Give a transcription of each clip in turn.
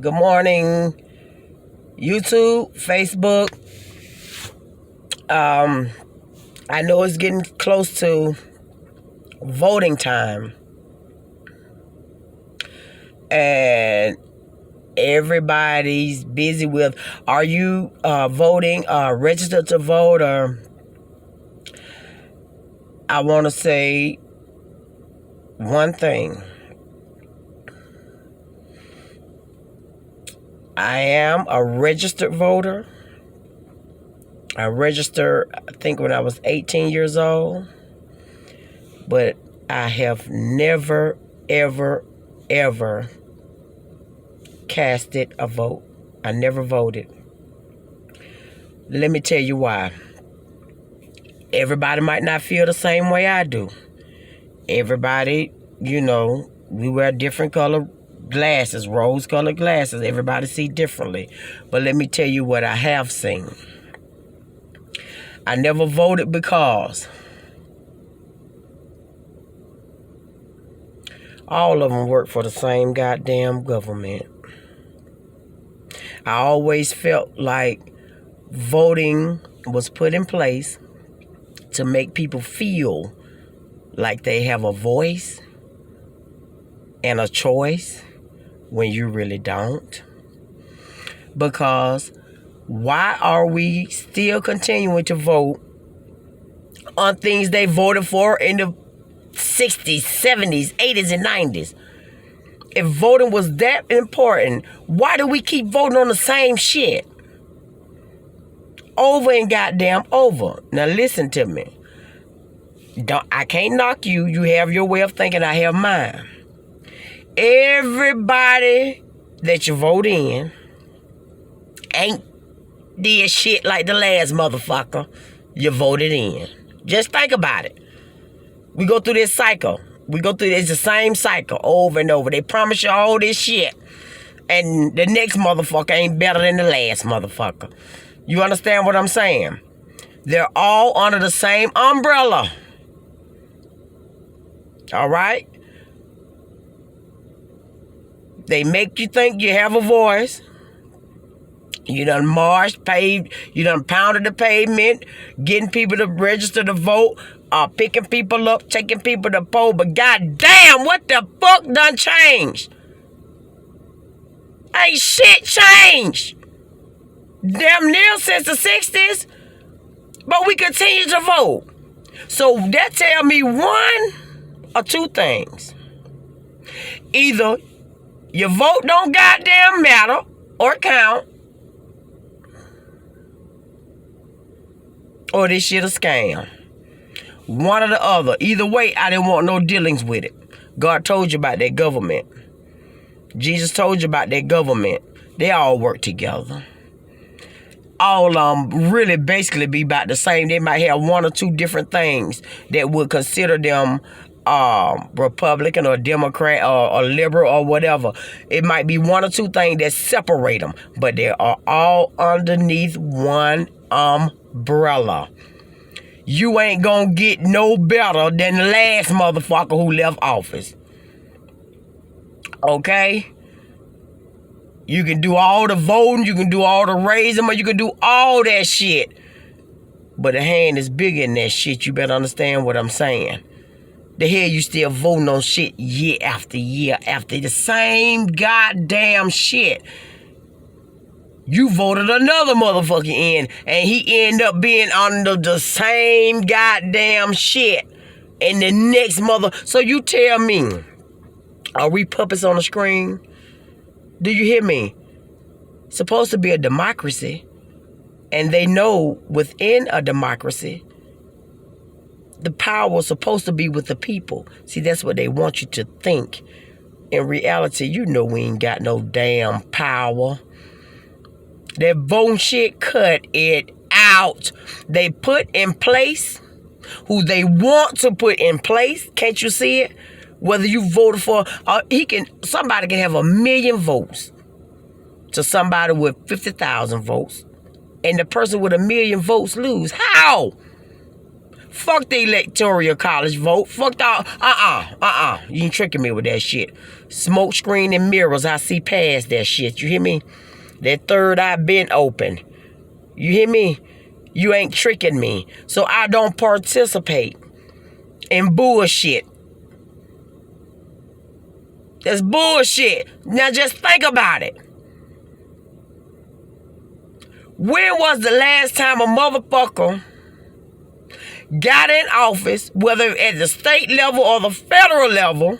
Good morning, YouTube, Facebook. I know it's getting close to voting time, and everybody's busy with, are you voting, registered to vote? Or I want to say one thing. I am a registered voter. I registered, I think, when I was 18 years old. But I have never, ever, ever casted a vote. I never voted. Let me tell you why. Everybody might not feel the same way I do. Everybody, we wear different color glasses, rose-colored glasses. Everybody see differently. But let me tell you what I have seen. I never voted because all of them work for the same goddamn government. I always felt like voting was put in place to make people feel like they have a voice and a choice when you really don't. Because why are we still continuing to vote on things they voted for in the 60s, 70s, 80s, and 90s? If voting was that important, why do we keep voting on the same shit? Over and goddamn over. Now listen to me. I can't knock you. You have your way of thinking. I have mine. Everybody that you vote in ain't did shit like the last motherfucker you voted in. Just think about it. We go through this cycle. It's the same cycle over and over. They promise you all this shit, and the next motherfucker ain't better than the last motherfucker. You understand what I'm saying? They're all under the same umbrella. All right? They make you think you have a voice. You done marched, paved, you done pounded the pavement, getting people to register to vote, picking people up, taking people to poll. But goddamn, what the fuck done changed? Ain't shit changed. Damn near since the 60s. But we continue to vote. So that tell me one or two things. Either your vote don't goddamn matter or count, or this shit a scam. One or the other. Either way, I didn't want no dealings with it. God told you about that government. Jesus told you about that government. They all work together. All really basically be about the same. They might have one or two different things that would consider them Republican or Democrat or liberal or whatever. It might be one or two things that separate them, but they are all underneath one umbrella. You ain't gonna get no better than the last motherfucker who left office. Okay? You can do all the voting, you can do all the raising, or you can do all that shit. But the hand is bigger than that shit. You better understand what I'm saying. The hell you still voting on shit year after year after the same goddamn shit. You voted another motherfucker in, and he ended up being under the same goddamn shit. And the next So you tell me, are we puppets on the screen? Do you hear me? It's supposed to be a democracy. And they know within a democracy, the power is supposed to be with the people. See, that's what they want you to think. In reality, you know we ain't got no damn power. That voting shit, cut it out. They put in place who they want to put in place. Can't you see it? Whether you voted for, somebody can have 1 million votes to somebody with 50,000 votes, and the person with 1 million votes lose. How? Fuck the electoral college vote. Fuck the You ain't tricking me with that shit. Smoke screen and mirrors, I see past that shit. You hear me? That third eye been open. You hear me? You ain't tricking me. So I don't participate in bullshit. That's bullshit. Now just think about it. When was the last time a motherfucker got in office, whether at the state level or the federal level,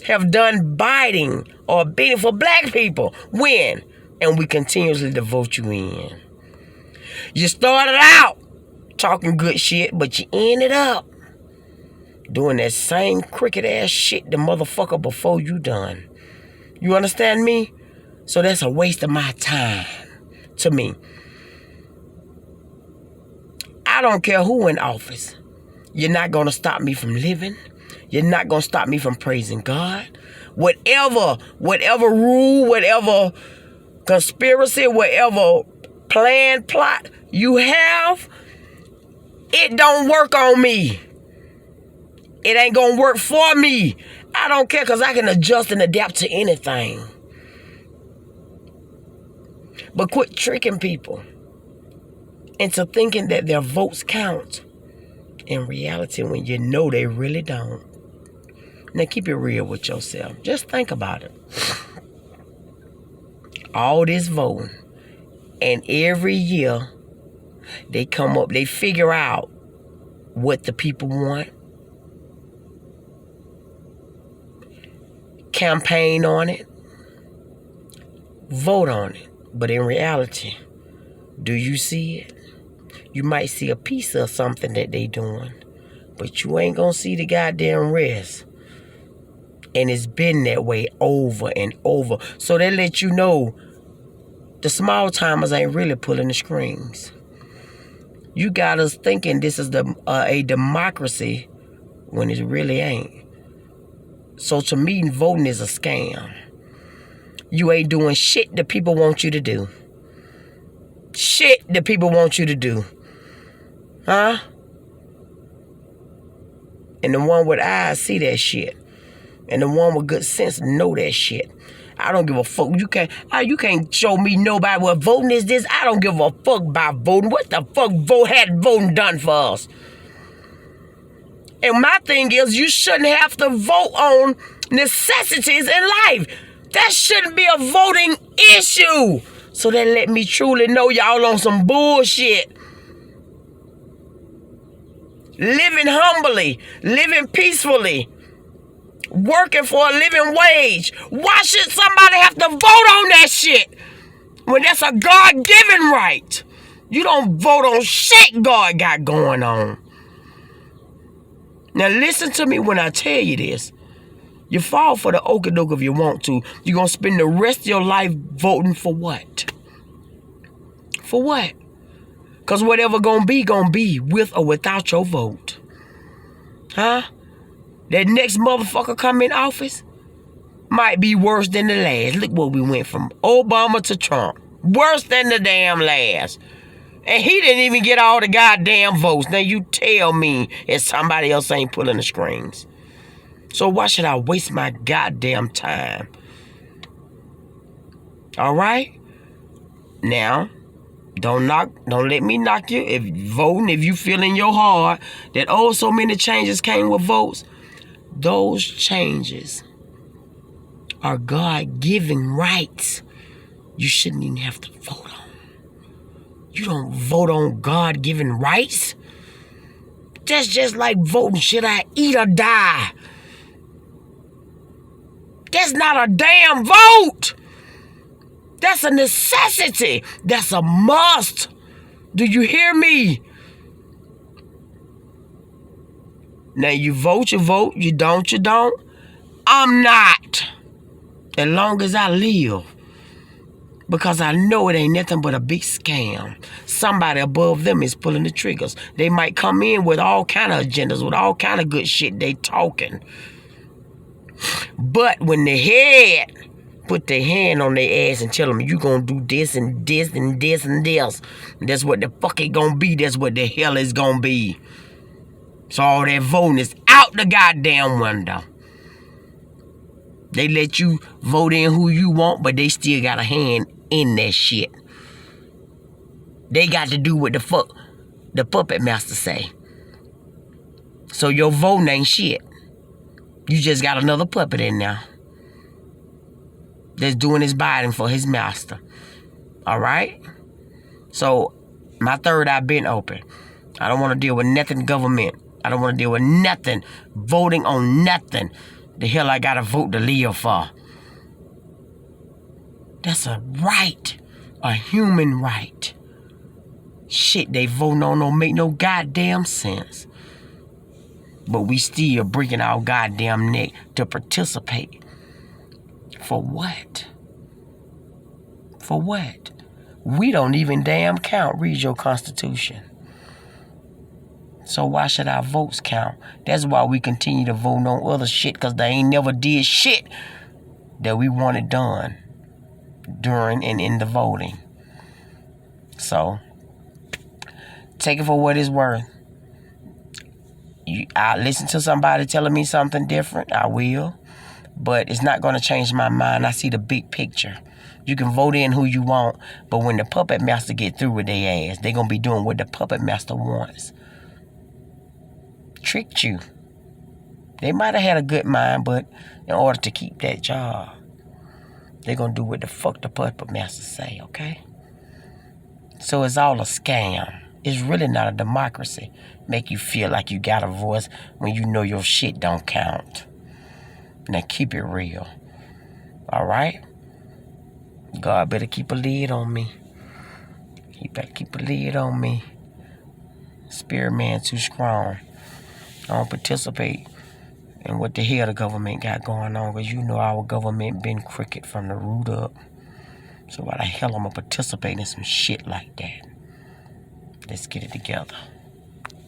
have done biting or bidding for black people? When? And we continuously to vote you in. You started out talking good shit, but you ended up doing that same crooked ass shit the motherfucker before you done. You understand me? So that's a waste of my time to me. I don't care who in office. You're not going to stop me from living. You're not going to stop me from praising God. Whatever rule, whatever conspiracy, whatever plan, plot you have, it don't work on me. It ain't going to work for me. I don't care because I can adjust and adapt to anything. But quit tricking people into thinking that their votes count. In reality, when you know they really don't. Now keep it real with yourself. Just think about it. All this voting, and every year they come up, they figure out what the people want, campaign on it, vote on it. But in reality, do you see it? You might see a piece of something that they doing, but you ain't gonna see the goddamn rest. And it's been that way over and over. So they let you know the small timers ain't really pulling the strings. You got us thinking this is a democracy when it really ain't. So to me, voting is a scam. You ain't doing shit that people want you to do. Shit that people want you to do. Huh? And the one with eyes see that shit. And the one with good sense know that shit. I don't give a fuck. You can't show me nobody what voting is this. I don't give a fuck about voting. What the fuck had voting done for us? And my thing is, you shouldn't have to vote on necessities in life. That shouldn't be a voting issue. So that let me truly know y'all on some bullshit. Living humbly, living peacefully, working for a living wage. Why should somebody have to vote on that shit when that's a God-given right? You don't vote on shit God got going on. Now listen to me when I tell you this. You fall for the okey-doke if you want to. You're going to spend the rest of your life voting for what? For what? Because whatever going to be with or without your vote. Huh? That next motherfucker come in office might be worse than the last. Look what we went from Obama to Trump. Worse than the damn last. And he didn't even get all the goddamn votes. Now you tell me if somebody else ain't pulling the strings. So why should I waste my goddamn time? All right? Now, don't let me knock you. If you feel in your heart that so many changes came with votes, those changes are God-given rights. You shouldn't even have to vote on. You don't vote on God-given rights. That's just like voting, should I eat or die? That's not a damn vote. That's a necessity. That's a must. Do you hear me? Now you vote, you don't, you don't. I'm not. As long as I live. Because I know it ain't nothing but a big scam. Somebody above them is pulling the triggers. They might come in with all kind of agendas, with all kind of good shit they talking. But when the head put their hand on their ass and tell them you gonna do this and this and this and this, that's what the fuck it gonna be. That's what the hell is gonna be. So all that voting is out the goddamn window. They let you vote in who you want, but they still got a hand in that shit. They got to do what the fuck the puppet master say. So your vote ain't shit. You just got another puppet in there that's doing his bidding for his master. Alright? So my third eye been open. I don't want to deal with nothing government. I don't want to deal with nothing. Voting on nothing. The hell I gotta vote to live for? That's a right. A human right. Shit they voting on don't make no goddamn sense. But we still breaking our goddamn neck to participate. For what? For what? We don't even damn count. Read your Constitution. So why should our votes count? That's why we continue to vote on other shit, because they ain't never did shit that we wanted done during and in the voting. So take it for what it's worth. I listen to somebody telling me something different, I will. But it's not going to change my mind. I see the big picture. You can vote in who you want, but when the puppet master get through with their ass, they're going to be doing what the puppet master wants. Tricked you. They might have had a good mind, but in order to keep that job, they're going to do what the fuck the puppet master say, okay? So it's all a scam. It's really not a democracy. Make you feel like you got a voice when you know your shit don't count. Now keep it real. Alright? God better keep a lid on me. He better keep a lid on me. Spirit man too strong. I don't participate in what the hell the government got going on, because you know our government been crooked from the root up. So why the hell I'm gonna participate in some shit like that? Let's get it together.